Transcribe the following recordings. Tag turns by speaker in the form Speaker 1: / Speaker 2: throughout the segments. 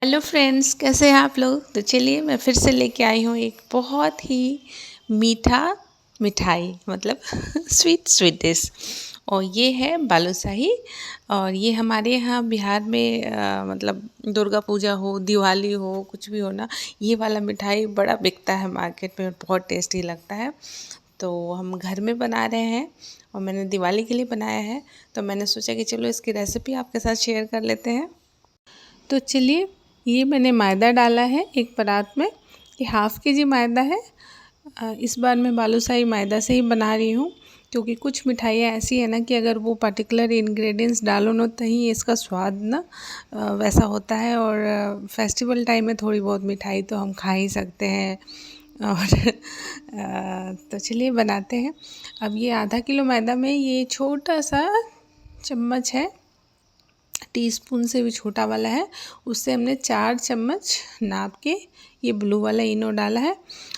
Speaker 1: Hello friends, कैसे हैं आप लोग। तो चलिए मैं फिर से लेके आई हूँ एक बहुत ही मीठा मिठाई मतलब स्वीट डिश। और ये है बालूशाही। और ये हमारे यहाँ बिहार में मतलब दुर्गा पूजा हो, दिवाली हो, कुछ भी हो ना, ये वाला मिठाई बड़ा बिकता है मार्केट में और बहुत टेस्टी लगता है। तो हम घर में बना रहे हैं और मैंने दिवाली के लिए बनाया है। तो मैंने सोचा कि चलो इसकी रेसिपी आपके साथ शेयर कर लेते हैं। तो चलिए, ये मैंने मैदा डाला है एक परात में। ये हाफ़ के जी मैदा है। इस बार मैं बालूशाही मैदा से ही बना रही हूँ, क्योंकि कुछ मिठाइयाँ ऐसी है ना कि अगर वो पर्टिकुलर इंग्रेडिएंट्स डालो ना तो ही इसका स्वाद ना वैसा होता है। और फेस्टिवल टाइम में थोड़ी बहुत मिठाई तो हम खा ही सकते हैं। और तो चलिए बनाते हैं। अब ये आधा किलो मैदा में ये छोटा सा चम्मच है, टीस्पून से भी छोटा वाला है, उससे हमने 4 चम्मच नाप के ये ब्लू वाला इनो डाला है।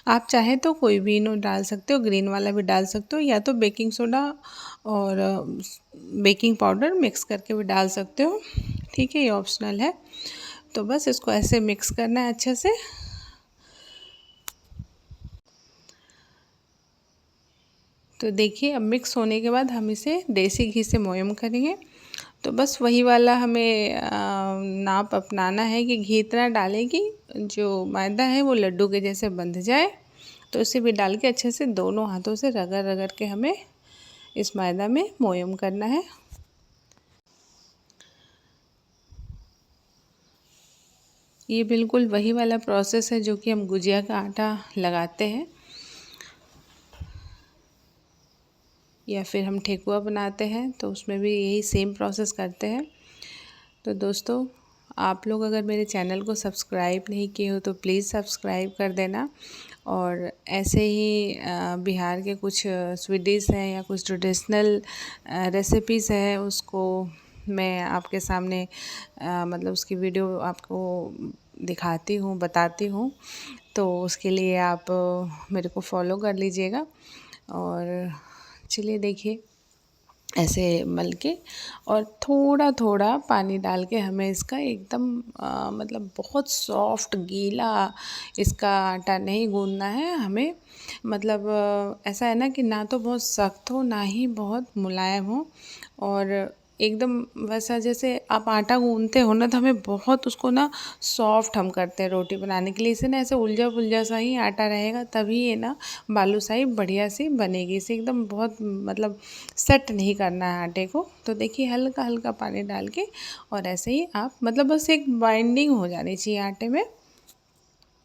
Speaker 1: आप चाहे तो कोई भी इनो डाल सकते हो, ग्रीन वाला भी डाल सकते हो, या तो बेकिंग सोडा और बेकिंग पाउडर मिक्स करके भी डाल सकते हो। ठीक है, ये ऑप्शनल है। तो बस इसको ऐसे मिक्स करना है अच्छे से। तो देखिए, अब मिक्स होने के बाद हम इसे देसी घी से मोयम करेंगे। तो बस वही वाला हमें नाप अपनाना है कि घी इतना डालें कि जो मैदा है वो लड्डू के जैसे बंध जाए। तो इसे भी डाल के अच्छे से दोनों हाथों से रगड़ रगड़ के हमें इस मैदा में मोयम करना है। ये बिल्कुल वही वाला प्रोसेस है जो कि हम गुजिया का आटा लगाते हैं या फिर हम ठेकुआ बनाते हैं, तो उसमें भी यही सेम प्रोसेस करते हैं। तो दोस्तों, आप लोग अगर मेरे चैनल को सब्सक्राइब नहीं किए हो तो प्लीज़ सब्सक्राइब कर देना। और ऐसे ही बिहार के कुछ स्वीट डिश हैं या कुछ ट्रेडिशनल रेसिपीज़ है, उसको मैं आपके सामने मतलब उसकी वीडियो आपको दिखाती हूँ, बताती हूँ। तो उसके लिए आप मेरे को फॉलो कर लीजिएगा। और चलिए देखिए, ऐसे मल के और थोड़ा थोड़ा पानी डाल के हमें इसका एकदम मतलब बहुत सॉफ्ट गीला इसका आटा नहीं गूंदना है हमें। मतलब ऐसा है ना कि ना तो बहुत सख्त हो ना ही बहुत मुलायम हो, और एकदम वैसा जैसे आप आटा गूंदते हो ना, तो हमें बहुत उसको ना सॉफ्ट हम करते हैं रोटी बनाने के लिए। इसे ना ऐसे उलझा पुलझा सा ही आटा रहेगा, तभी ये ना बालूशाही बढ़िया सी बनेगी। इसे एकदम बहुत मतलब सेट नहीं करना है आटे को। तो देखिए, हल्का हल्का पानी डाल के और ऐसे ही आप मतलब बस एक बाइंडिंग हो जानी चाहिए आटे में।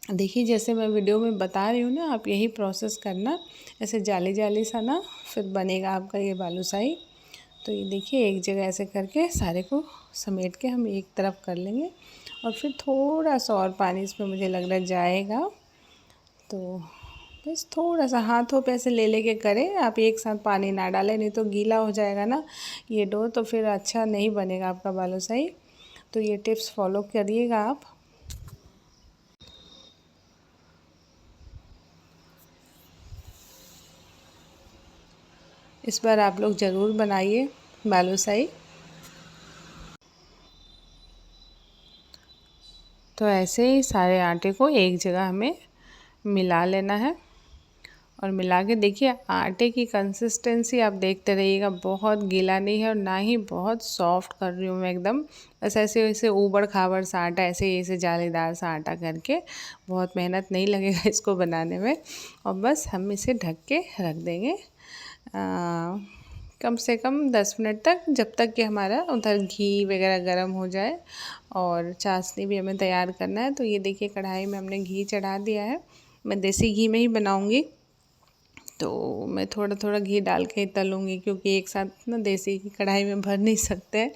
Speaker 1: देखिए, जैसे मैं वीडियो में बता रही हूँ ना, आप यही प्रोसेस करना। ऐसे जाली जाली सा ना फिर बनेगा आपका ये बालूशाही। तो ये देखिए, एक जगह ऐसे करके सारे को समेट के हम एक तरफ कर लेंगे, और फिर थोड़ा सा और पानी इसमें मुझे लग रहा है जाएगा। तो बस थोड़ा सा हाथों पे ऐसे ले लेके करें आप, एक साथ पानी ना डालें, नहीं तो गीला हो जाएगा ना ये डो, तो फिर अच्छा नहीं बनेगा आपका बालूशाही। तो ये टिप्स फॉलो करिएगा आप। इस बार आप लोग ज़रूर बनाइए बालूशाही। तो ऐसे ही सारे आटे को एक जगह हमें मिला लेना है। और मिला के देखिए, आटे की कंसिस्टेंसी आप देखते रहिएगा, बहुत गीला नहीं है और ना ही बहुत सॉफ्ट कर रही हूँ मैं एकदम। बस ऐसे वैसे ऊबड़ खाबड़ सा आटा, ऐसे ऐसे जालीदार सा आटा करके, बहुत मेहनत नहीं लगेगा इसको बनाने में। और बस हम इसे ढक के रख देंगे कम से कम 10 मिनट तक, जब तक कि हमारा उधर घी वगैरह गर्म हो जाए। और चाशनी भी हमें तैयार करना है। तो ये देखिए, कढ़ाई में हमने घी चढ़ा दिया है। मैं देसी घी में ही बनाऊँगी, तो मैं थोड़ा थोड़ा घी डाल के ही तलूँगी, क्योंकि एक साथ ना देसी घी कढ़ाई में भर नहीं सकते हैं।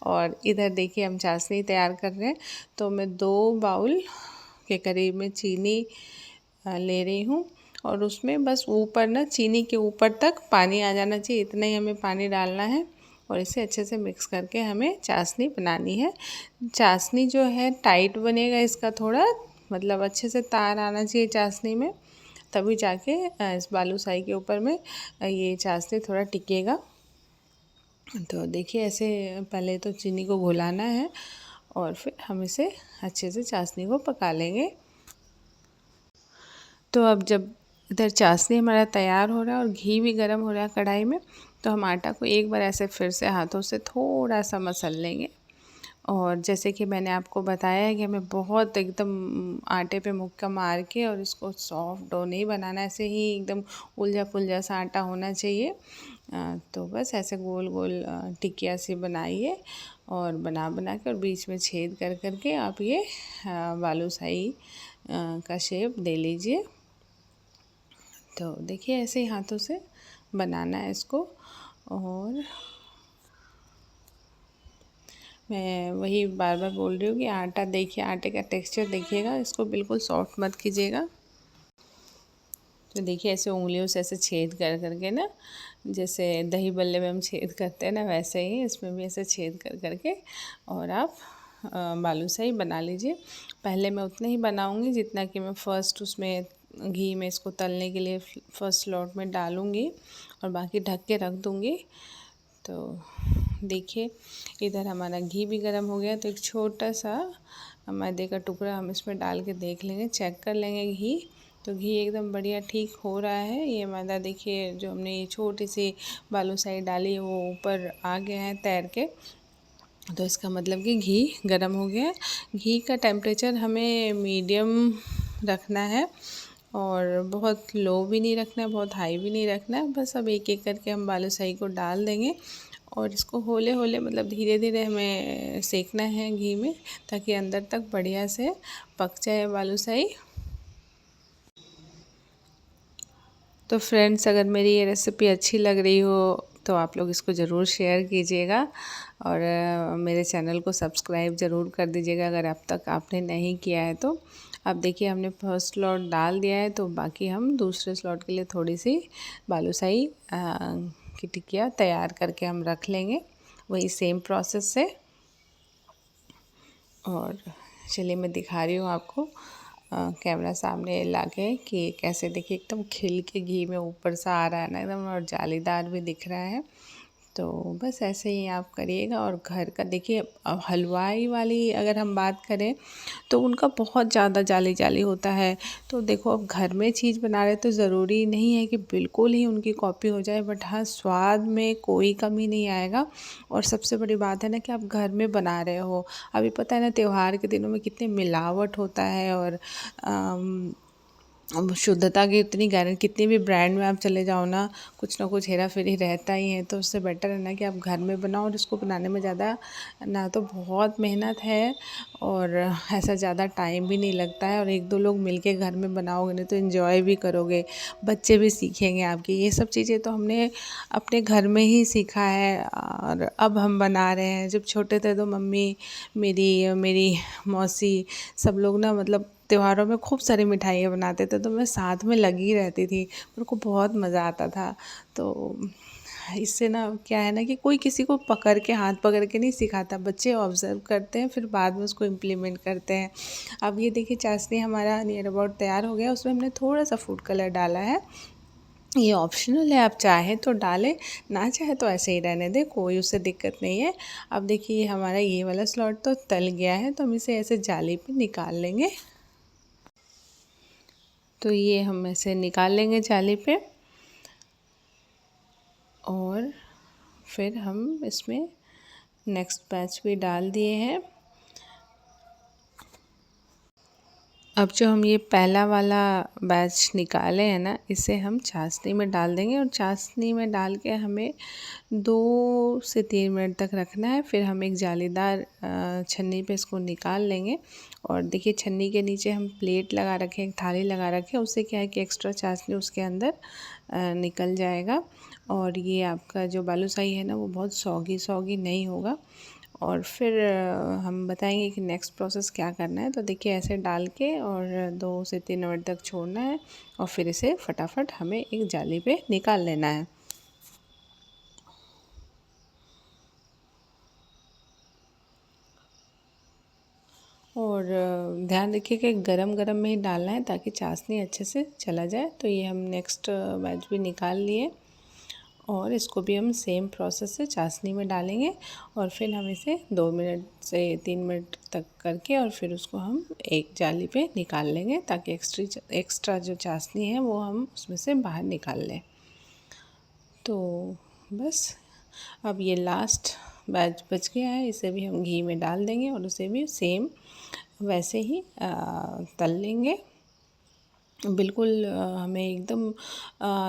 Speaker 1: और इधर देखिए, हम चाशनी तैयार कर रहे हैं। तो मैं 2 बाउल के करीब में चीनी ले रही हूँ, और उसमें बस ऊपर ना चीनी के ऊपर तक पानी आ जाना चाहिए, इतना ही हमें पानी डालना है। और इसे अच्छे से मिक्स करके हमें चाशनी बनानी है। चाशनी जो है टाइट बनेगा इसका, थोड़ा मतलब अच्छे से तार आना चाहिए चाशनी में, तभी जाके इस बालूशाही के ऊपर में ये चाशनी थोड़ा टिकेगा। तो देखिए, ऐसे पहले तो चीनी को घुलाना है, और फिर हम इसे अच्छे से चाशनी को पका लेंगे। तो अब जब इधर चाशनी हमारा तैयार हो रहा है और घी भी गर्म हो रहा है कढ़ाई में, तो हम आटा को एक बार ऐसे फिर से हाथों से थोड़ा सा मसल लेंगे। और जैसे कि मैंने आपको बताया है कि हमें बहुत एकदम आटे पे मुक्का मार के और इसको सॉफ्ट डो नहीं बनाना, ऐसे ही एकदम उलझा पुलझा सा आटा होना चाहिए। तो बस ऐसे गोल गोल टिकिया सी बनाइए और बना बना के और बीच में छेद कर कर के आप ये बालूशाही का शेप दे लीजिए। तो देखिए ऐसे ही हाथों से बनाना है इसको। और मैं वही बार बार बोल रही हूँ कि आटा देखिए, आटे का टेक्सचर देखिएगा, इसको बिल्कुल सॉफ्ट मत कीजिएगा। तो देखिए ऐसे उंगलियों से ऐसे छेद कर करके ना, जैसे दही बल्ले में हम छेद करते हैं ना, वैसे ही इसमें भी ऐसे छेद कर करके और आप बालूशाही बना लीजिए। पहले मैं उतना ही बनाऊंगी जितना कि मैं फ़र्स्ट उसमें घी में इसको तलने के लिए फ़र्स्ट स्लॉट में डालूंगी और बाकी ढक के रख दूंगी। तो देखिए इधर हमारा घी भी गर्म हो गया, तो एक छोटा सा मैदे का टुकड़ा हम इसमें डाल के देख लेंगे, चेक कर लेंगे घी। तो घी एकदम बढ़िया ठीक हो रहा है। ये मैदा देखिए जो हमने ये छोटी सी बालूशाही डाली वो ऊपर आ गया है तैर के, तो इसका मतलब कि घी गर्म हो गया है। घी का टेम्परेचर हमें मीडियम रखना है और बहुत लो भी नहीं रखना है, बहुत हाई भी नहीं रखना है। बस अब एक एक करके हम बालूशाही को डाल देंगे और इसको हौले हौले मतलब धीरे धीरे हमें सेकना है घी में, ताकि अंदर तक बढ़िया से पक जाए बालूशाही। तो फ्रेंड्स अगर मेरी ये रेसिपी अच्छी लग रही हो तो आप लोग इसको ज़रूर शेयर कीजिएगा और मेरे चैनल को सब्सक्राइब ज़रूर कर दीजिएगा अगर अब तक आपने नहीं किया है तो। अब देखिए हमने फर्स्ट स्लॉट डाल दिया है, तो बाकी हम दूसरे स्लॉट के लिए थोड़ी सी बालूशाही की टिकिया तैयार करके हम रख लेंगे वही सेम प्रोसेस से। और चलिए मैं दिखा रही हूँ आपको कैमरा सामने ला के कि कैसे देखिए एकदम खिल के घी में ऊपर से आ रहा है ना एकदम, और जालीदार भी दिख रहा है। तो बस ऐसे ही आप करिएगा। और घर का देखिए हलवाई वाली अगर हम बात करें तो उनका बहुत ज़्यादा जाली जाली होता है। तो देखो अब घर में चीज़ बना रहे तो ज़रूरी नहीं है कि बिल्कुल ही उनकी कॉपी हो जाए, बट हाँ स्वाद में कोई कमी नहीं आएगा। और सबसे बड़ी बात है ना कि आप घर में बना रहे हो। अभी पता है ना त्यौहार के दिनों में कितनी मिलावट होता है और अब शुद्धता की उतनी गारंटी, कितनी भी ब्रांड में आप चले जाओ ना कुछ हेरा फेरी रहता ही है। तो उससे बेटर है ना कि आप घर में बनाओ, और इसको बनाने में ज़्यादा ना तो बहुत मेहनत है और ऐसा ज़्यादा टाइम भी नहीं लगता है। और एक दो लोग मिलके घर में बनाओगे ना तो इन्जॉय भी करोगे, बच्चे भी सीखेंगे आपकी। ये सब चीज़ें तो हमने अपने घर में ही सीखा है और अब हम बना रहे हैं। जब छोटे थे तो मम्मी मेरी मौसी सब लोग ना मतलब त्योहारों में खूब सारी मिठाइयाँ बनाते थे, तो मैं साथ में लगी रहती थी, मेरे को बहुत मज़ा आता था। तो इससे ना क्या है ना कि कोई किसी को पकड़ के हाथ पकड़ के नहीं सिखाता, बच्चे ऑब्ज़र्व करते हैं फिर बाद में उसको इम्प्लीमेंट करते हैं। अब ये देखिए चाशनी हमारा नियर अबाउट तैयार हो गया, उसमें हमने थोड़ा सा फूड कलर डाला है। ये ऑप्शनल है, आप चाहें तो डालें, ना चाहे तो ऐसे ही रहने दें, कोई उससे दिक्कत नहीं है। अब देखिए हमारा ये वाला स्लॉट तो तल गया है, तो हम इसे ऐसे जाली पे निकाल लेंगे। तो ये हम ऐसे निकाल लेंगे जाली पे और फिर हम इसमें नेक्स्ट बैच भी डाल दिए हैं। अब जो हम ये पहला वाला बैच निकाले हैं ना, इसे हम चाशनी में डाल देंगे और चाशनी में डाल के हमें 2 से 3 मिनट तक रखना है। फिर हम एक जालीदार छन्नी पे इसको निकाल लेंगे। और देखिए छन्नी के नीचे हम प्लेट लगा रखें, एक थाली लगा रखें, उससे क्या है कि एक्स्ट्रा चाशनी उसके अंदर निकल जाएगा और ये आपका जो बालूशाही है ना वो बहुत सौगी सौगी नहीं होगा। और फिर हम बताएंगे कि नेक्स्ट प्रोसेस क्या करना है। तो देखिए ऐसे डाल के और 2 से 3 मिनट तक छोड़ना है और फिर इसे फटाफट हमें एक जाली पे निकाल लेना है। और ध्यान रखिए कि गरम गरम में ही डालना है ताकि चाशनी अच्छे से चला जाए। तो ये हम नेक्स्ट बैच भी निकाल लिए और इसको भी हम सेम प्रोसेस से चाशनी में डालेंगे और फिर हम इसे 2 मिनट से 3 मिनट तक करके और फिर उसको हम एक जाली पे निकाल लेंगे ताकि एक्स्ट्रा जो चाशनी है वो हम उसमें से बाहर निकाल लें। तो बस अब ये लास्ट बैच बच गया है, इसे भी हम घी में डाल देंगे और उसे भी सेम वैसे ही तल लेंगे। बिल्कुल हमें एकदम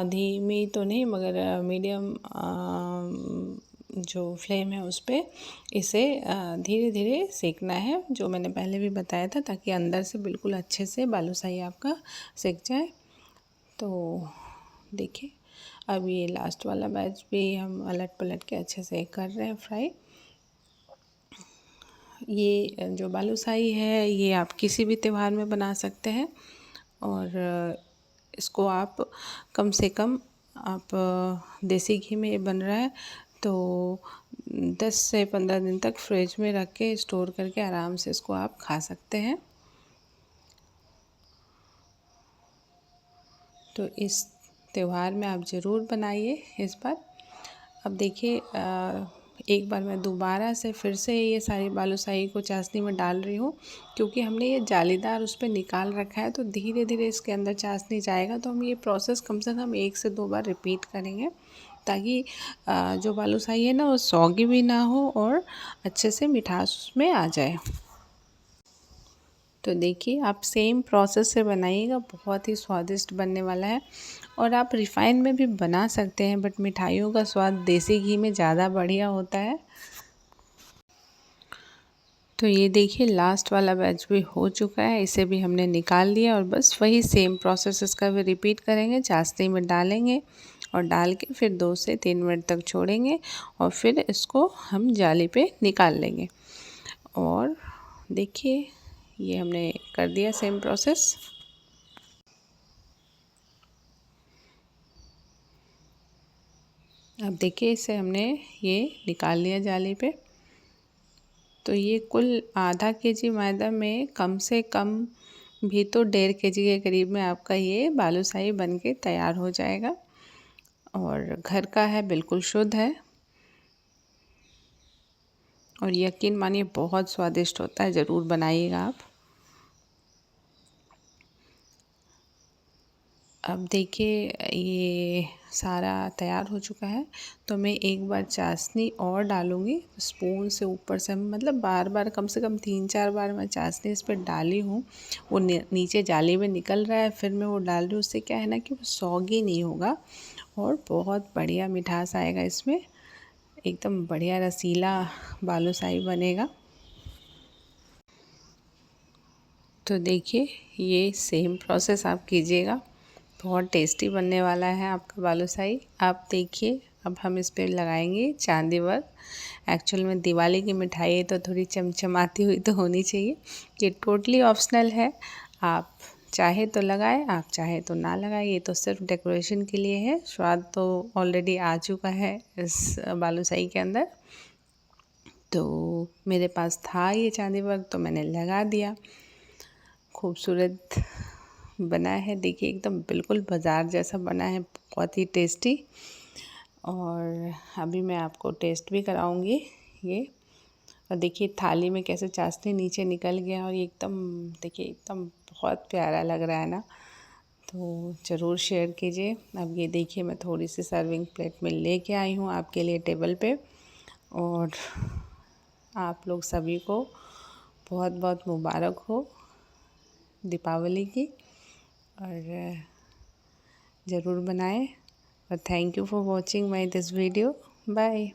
Speaker 1: धीमी तो नहीं मगर मीडियम जो फ्लेम है उस पे इसे धीरे धीरे सेकना है, जो मैंने पहले भी बताया था, ताकि अंदर से बिल्कुल अच्छे से बालूशाही आपका सेक जाए। तो देखिए अब ये लास्ट वाला बैच भी हम अलट पलट के अच्छे से कर रहे हैं फ्राई। ये जो बालूशाही है ये आप किसी भी त्यौहार में बना सकते हैं और इसको आप कम से कम आप देसी घी में ये बन रहा है तो 10 से 15 दिन तक फ्रिज में रख के स्टोर करके आराम से इसको आप खा सकते हैं। तो इस त्यौहार में आप ज़रूर बनाइए इस बार। अब देखिए एक बार मैं दोबारा से फिर से ये सारी बालूशाही को चाशनी में डाल रही हूँ, क्योंकि हमने ये जालीदार उस पर निकाल रखा है तो धीरे धीरे इसके अंदर चाशनी जाएगा। तो हम ये प्रोसेस कम से कम 1 से 2 बार रिपीट करेंगे ताकि जो बालूशाही है ना वो सौगी भी ना हो और अच्छे से मिठास उसमें आ जाए। तो देखिए आप सेम प्रोसेस से बनाइएगा, बहुत ही स्वादिष्ट बनने वाला है। और आप रिफ़ाइन में भी बना सकते हैं बट मिठाइयों का स्वाद देसी घी में ज़्यादा बढ़िया होता है। तो ये देखिए लास्ट वाला बैच भी हो चुका है, इसे भी हमने निकाल लिया और बस वही सेम प्रोसेस इसका भी रिपीट करेंगे। चाशनी में डालेंगे और डाल के फिर 2 से 3 मिनट तक छोड़ेंगे और फिर इसको हम जाली पे निकाल लेंगे। और देखिए ये हमने कर दिया सेम प्रोसेस। अब देखिए इसे हमने ये निकाल लिया जाली पे। तो ये कुल आधा केजी मैदा में कम से कम भी तो 1.5 केजी के करीब में आपका ये बालूशाही बन के तैयार हो जाएगा और घर का है, बिल्कुल शुद्ध है और यकीन मानिए बहुत स्वादिष्ट होता है। ज़रूर बनाइएगा आप। अब देखिए ये सारा तैयार हो चुका है तो मैं एक बार चाशनी और डालूँगी स्पून से ऊपर से, मतलब बार बार कम से कम 3-4 बार मैं चाशनी इस पर डाली हूँ। वो नीचे जाली में निकल रहा है फिर मैं वो डाल रही हूँ। उससे क्या है ना कि वो सौगी नहीं होगा और बहुत बढ़िया मिठास आएगा इसमें, एकदम बढ़िया रसीला बालूशाही बनेगा। तो देखिए ये सेम प्रोसेस आप कीजिएगा, बहुत टेस्टी बनने वाला है आपका बालूशाही। आप देखिए अब हम इस पे लगाएंगे चांदी वर्क। एक्चुअल में दिवाली की मिठाई है तो थोड़ी चमचमाती हुई तो होनी चाहिए। ये टोटली ऑप्शनल है, आप चाहे तो लगाएं, आप चाहे तो ना लगाएं। ये तो सिर्फ डेकोरेशन के लिए है, स्वाद तो ऑलरेडी आ चुका है इस बालूशाही के अंदर। तो मेरे पास था ये चांदी वर्क तो मैंने लगा दिया। खूबसूरत बना है, देखिए एकदम बिल्कुल बाज़ार जैसा बना है, बहुत ही टेस्टी। और अभी मैं आपको टेस्ट भी कराऊंगी ये। और देखिए थाली में कैसे चाशनी नीचे निकल गया और एकदम देखिए एकदम बहुत प्यारा लग रहा है ना। तो ज़रूर शेयर कीजिए। अब ये देखिए मैं थोड़ी सी सर्विंग प्लेट में लेके आई हूँ आपके लिए टेबल पे। और आप लोग सभी को बहुत बहुत मुबारक हो दीपावली की। और ज़रूर बनाएं और thank you for watching my this video. Bye.